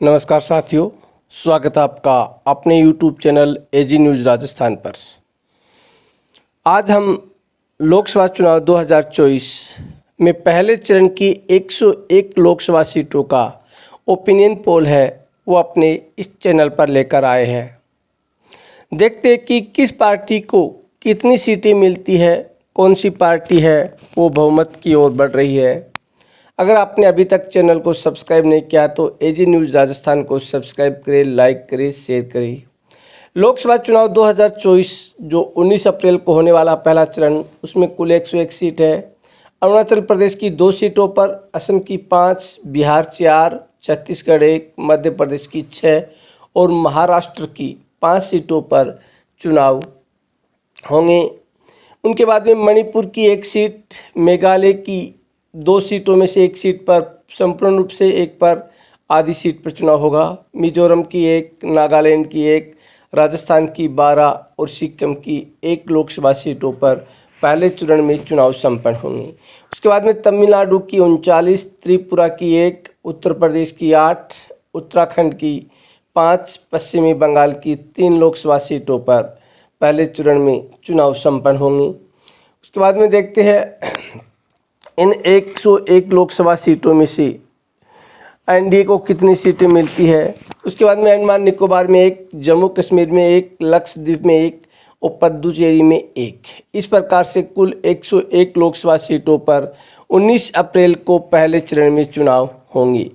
नमस्कार साथियों, स्वागत है आपका अपने यूट्यूब चैनल एजी न्यूज़ राजस्थान पर। आज हम लोकसभा चुनाव 2024 में पहले चरण की 101 लोकसभा सीटों का ओपिनियन पोल है वो अपने इस चैनल पर लेकर आए हैं। देखते हैं कि किस पार्टी को कितनी सीटें मिलती है, कौन सी पार्टी है वो बहुमत की ओर बढ़ रही है। अगर आपने अभी तक चैनल को सब्सक्राइब नहीं किया तो एजी न्यूज़ राजस्थान को सब्सक्राइब करें, लाइक करें, शेयर करें। लोकसभा चुनाव 2024 जो 19 अप्रैल को होने वाला पहला चरण, उसमें कुल 101 सीट है। अरुणाचल प्रदेश की 2 सीटों पर, असम की 5, बिहार 4, छत्तीसगढ़ 1, मध्य प्रदेश की 6 और महाराष्ट्र की 5 सीटों पर चुनाव होंगे। उनके बाद में मणिपुर की 1 सीट, मेघालय की 2 सीटों में से 1 सीट पर संपूर्ण रूप से, 1 पर आधी सीट पर चुनाव होगा। मिजोरम की 1, नागालैंड की 1, राजस्थान की 12 और सिक्किम की 1 लोकसभा सीटों पर पहले चरण में चुनाव संपन्न होंगे। उसके बाद में तमिलनाडु की 39, त्रिपुरा की 1, उत्तर प्रदेश की 8, उत्तराखंड की 5, पश्चिमी बंगाल की 3 लोकसभा सीटों पर पहले चरण में चुनाव संपन्न होंगे। उसके बाद में देखते हैं इन 101 लोकसभा सीटों में से एनडीए को कितनी सीटें मिलती है। उसके बाद में अंडमान निकोबार में 1, जम्मू कश्मीर में 1, लक्षद्वीप में 1 और पुडुचेरी में 1। इस प्रकार से कुल 101 लोकसभा सीटों पर 19 अप्रैल को पहले चरण में चुनाव होंगे।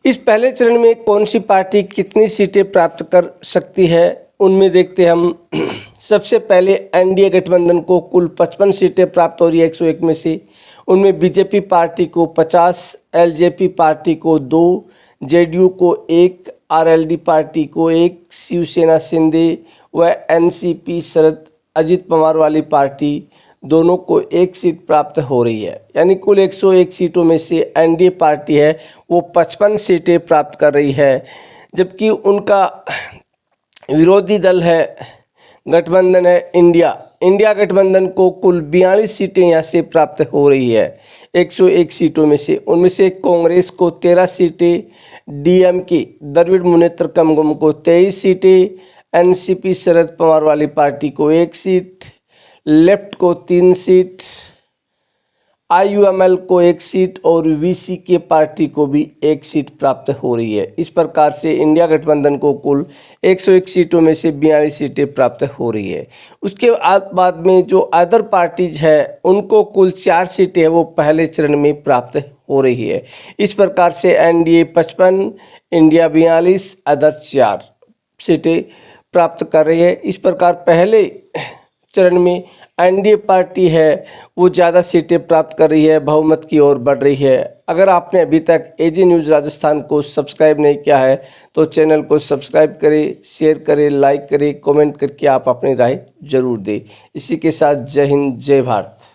इस पहले चरण में कौन सी पार्टी कितनी सीटें प्राप्त कर सकती है, उनमें देखते हैं हम। सबसे पहले एनडीए गठबंधन को कुल 55 सीटें प्राप्त हो रही है 101 में से। उनमें बीजेपी पार्टी को 50, एलजेपी पार्टी को 2, जेडीयू को 1, आरएलडी पार्टी को 1, शिवसेना शिंदे व एनसीपी शरद अजित पवार वाली पार्टी दोनों को 1 सीट प्राप्त हो रही है। यानी कुल 101 सीटों में से एनडीए पार्टी है वो 55 सीटें प्राप्त कर रही है, जबकि उनका विरोधी दल है, गठबंधन है इंडिया गठबंधन को कुल 42 सीटें यहाँ से प्राप्त हो रही है 101 सीटों में से। उनमें से कांग्रेस को 13 सीटें, डीएमके द्रविड़ मुनेत्र कमगम को 23 सीटें, एनसीपी शरद पवार वाली पार्टी को 1 सीट, लेफ्ट को 3 सीट, आईयूएमएल को 1 सीट और वीसीके पार्टी को भी 1 सीट प्राप्त हो रही है। इस प्रकार से इंडिया गठबंधन को कुल 101 सीटों में से 42 सीटें प्राप्त हो रही है। उसके बाद में जो अदर पार्टीज है उनको कुल 4 सीटें वो पहले चरण में प्राप्त हो रही है। इस प्रकार से एनडीए 55, इंडिया 42, अदर 4 सीटें प्राप्त कर रही है। इस प्रकार पहले चरण में एनडीए पार्टी है वो ज़्यादा सीटें प्राप्त कर रही है, बहुमत की ओर बढ़ रही है। अगर आपने अभी तक एजी न्यूज़ राजस्थान को सब्सक्राइब नहीं किया है तो चैनल को सब्सक्राइब करें, शेयर करें, लाइक करें, कमेंट करके आप अपनी राय जरूर दें। इसी के साथ जय हिंद, जय भारत।